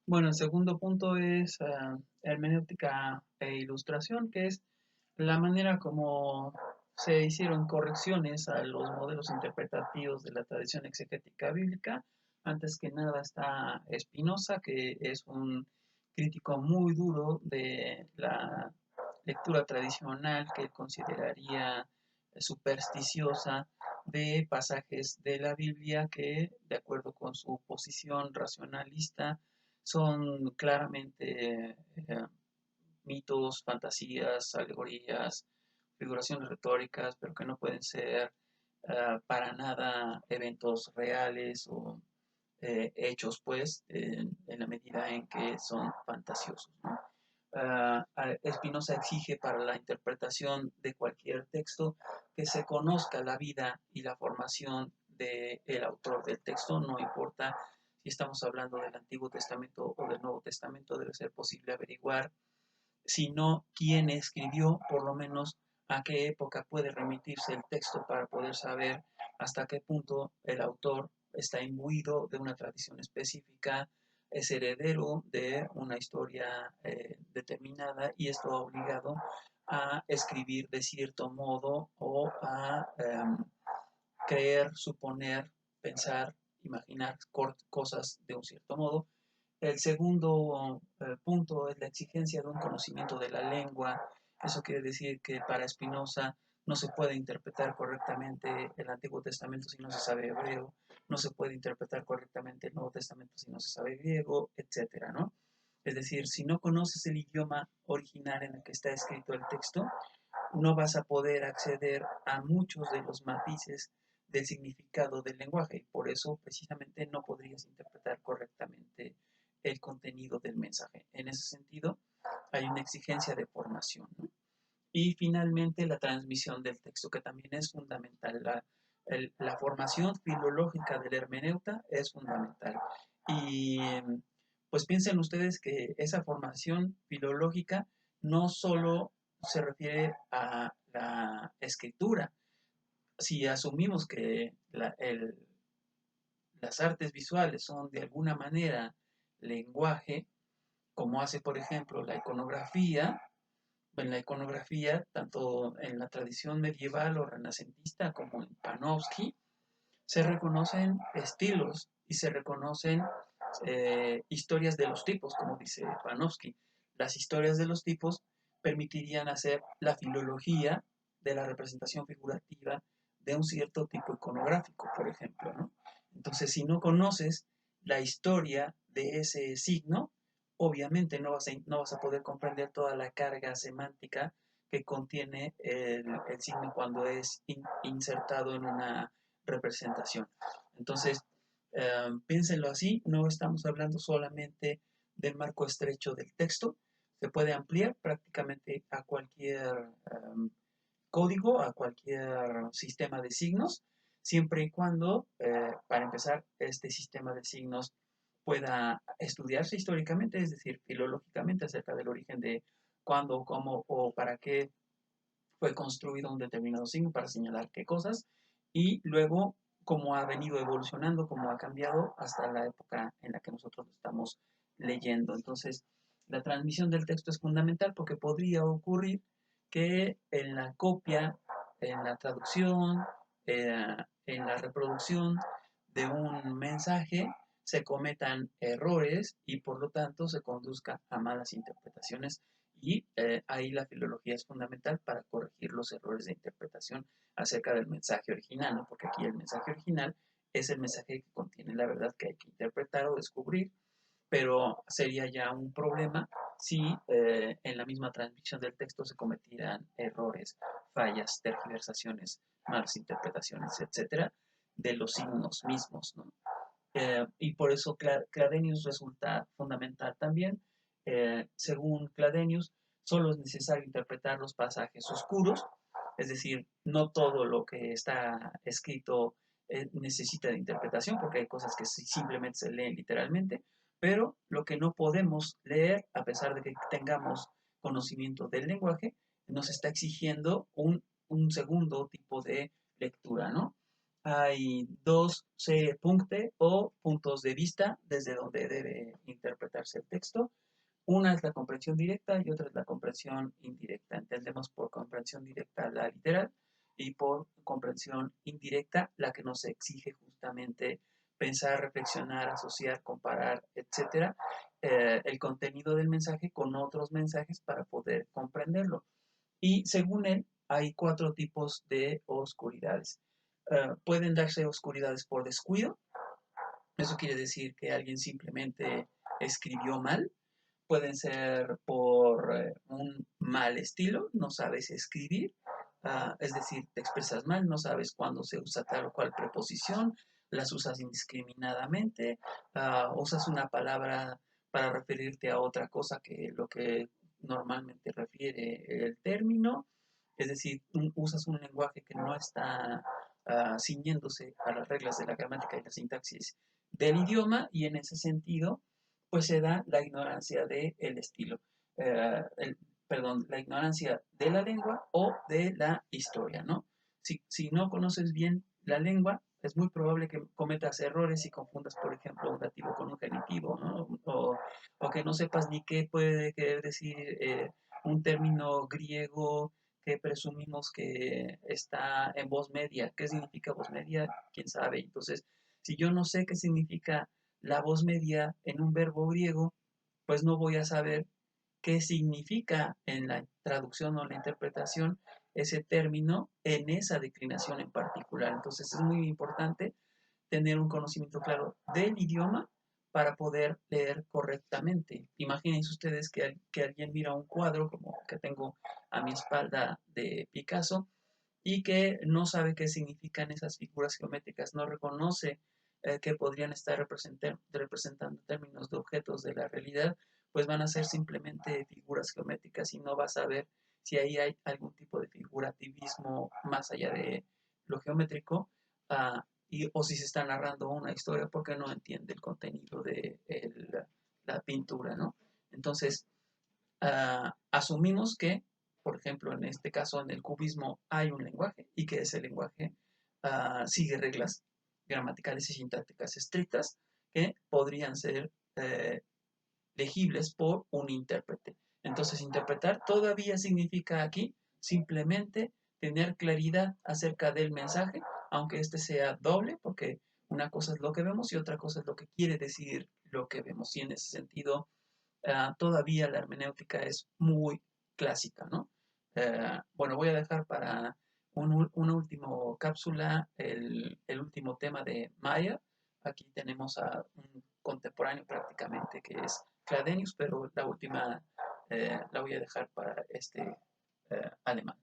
Bueno, el segundo punto es hermenéutica e ilustración, que es la manera como se hicieron correcciones a los modelos interpretativos de la tradición exegética bíblica. Antes que nada está Spinoza, que es un crítico muy duro de la lectura tradicional que él consideraría supersticiosa de pasajes de la Biblia que, de acuerdo con su posición racionalista, son claramente mitos, fantasías, alegorías, figuraciones retóricas, pero que no pueden ser para nada eventos reales o hechos, pues, en la medida en que son fantasiosos, ¿no? Spinoza exige para la interpretación de cualquier texto que se conozca la vida y la formación del autor del texto, no importa si estamos hablando del Antiguo Testamento o del Nuevo Testamento, debe ser posible averiguar sino quién escribió, por lo menos a qué época puede remitirse el texto para poder saber hasta qué punto el autor está imbuido de una tradición específica, es heredero de una historia determinada y esto ha obligado a escribir de cierto modo o a creer, suponer, pensar, imaginar cosas de un cierto modo. El segundo punto es la exigencia de un conocimiento de la lengua. Eso quiere decir que para Spinoza no se puede interpretar correctamente el Antiguo Testamento si no se sabe hebreo, no se puede interpretar correctamente el Nuevo Testamento si no se sabe griego, etcétera, ¿no? Es decir, si no conoces el idioma original en el que está escrito el texto, no vas a poder acceder a muchos de los matices del significado del lenguaje y por eso precisamente no podrías interpretar correctamente el contenido del mensaje. En ese sentido, hay una exigencia de formación, ¿no? Y finalmente la transmisión del texto, que también es fundamental. La formación filológica del hermeneuta es fundamental. Y pues piensen ustedes que esa formación filológica no solo se refiere a la escritura. Si asumimos que las artes visuales son de alguna manera lenguaje, como hace por ejemplo la iconografía, en la iconografía, tanto en la tradición medieval o renacentista como en Panofsky, se reconocen estilos y se reconocen historias de los tipos, como dice Panofsky. Las historias de los tipos permitirían hacer la filología de la representación figurativa de un cierto tipo iconográfico, por ejemplo, ¿no? Entonces, si no conoces la historia de ese signo, obviamente no vas a poder comprender toda la carga semántica que contiene el signo cuando es insertado en una representación. Entonces, piénsenlo así, no estamos hablando solamente del marco estrecho del texto, se puede ampliar prácticamente a cualquier código, a cualquier sistema de signos, siempre y cuando, para empezar, este sistema de signos pueda estudiarse históricamente, es decir, filológicamente acerca del origen de cuándo, cómo o para qué fue construido un determinado signo para señalar qué cosas y luego cómo ha venido evolucionando, cómo ha cambiado hasta la época en la que nosotros estamos leyendo. Entonces, la transmisión del texto es fundamental porque podría ocurrir que en la copia, en la traducción, en la reproducción de un mensaje se cometan errores y por lo tanto se conduzca a malas interpretaciones y ahí la filología es fundamental para corregir los errores de interpretación acerca del mensaje original, ¿no? Porque aquí el mensaje original es el mensaje que contiene la verdad que hay que interpretar o descubrir, pero sería ya un problema si en la misma transmisión del texto se cometieran errores, fallas, tergiversaciones, malas interpretaciones, etcétera, de los signos mismos, ¿no? Y por eso Cladenius resulta fundamental también. Según Cladenius, solo es necesario interpretar los pasajes oscuros, es decir, no todo lo que está escrito necesita de interpretación, porque hay cosas que simplemente se leen literalmente, pero lo que no podemos leer, a pesar de que tengamos conocimiento del lenguaje, nos está exigiendo un segundo tipo de lectura, ¿no? hay dos puntos o puntos de vista desde donde debe interpretarse el texto. Una es la comprensión directa y otra es la comprensión indirecta. Entendemos por comprensión directa la literal y por comprensión indirecta la que nos exige justamente pensar, reflexionar, asociar, comparar, etcétera, el contenido del mensaje con otros mensajes para poder comprenderlo. Y según él, hay cuatro tipos de oscuridades. Pueden darse oscuridades por descuido, eso quiere decir que alguien simplemente escribió mal. Pueden ser por un mal estilo, no sabes escribir, es decir, te expresas mal, no sabes cuándo se usa tal o cual preposición, las usas indiscriminadamente, usas una palabra para referirte a otra cosa que lo que normalmente refiere el término, es decir, usas un lenguaje que no está ciñéndose a las reglas de la gramática y la sintaxis del idioma, y en ese sentido pues se da la ignorancia del estilo, el, perdón, la ignorancia de la lengua o de la historia, ¿no? Si no conoces bien la lengua, es muy probable que cometas errores y confundas, por ejemplo, un dativo con un genitivo, ¿no? O que no sepas ni qué puede querer decir un término griego que presumimos que está en voz media. ¿Qué significa voz media? ¿Quién sabe? Entonces, si yo no sé qué significa la voz media en un verbo griego, pues no voy a saber qué significa en la traducción o la interpretación ese término en esa declinación en particular. Entonces es muy importante tener un conocimiento claro del idioma para poder leer correctamente. Imagínense ustedes que alguien mira un cuadro como que tengo a mi espalda de Picasso y que no sabe qué significan esas figuras geométricas, no reconoce que podrían estar representando términos de objetos de la realidad, pues van a ser simplemente figuras geométricas y no va a saber si ahí hay algún tipo de figurativismo más allá de lo geométrico, o si se está narrando una historia porque no entiende el contenido de la pintura, ¿no? Entonces, asumimos que, por ejemplo, en este caso, en el cubismo hay un lenguaje y que ese lenguaje sigue reglas gramaticales y sintácticas estrictas que podrían ser legibles por un intérprete. Entonces, interpretar todavía significa aquí simplemente tener claridad acerca del mensaje, aunque este sea doble, porque una cosa es lo que vemos y otra cosa es lo que quiere decir lo que vemos. Y en ese sentido, todavía la hermenéutica es muy clásica, ¿no? Bueno, voy a dejar para una última cápsula el último tema de Maya. Aquí tenemos a un contemporáneo prácticamente que es Cladenius, pero la última la voy a dejar para este alemán.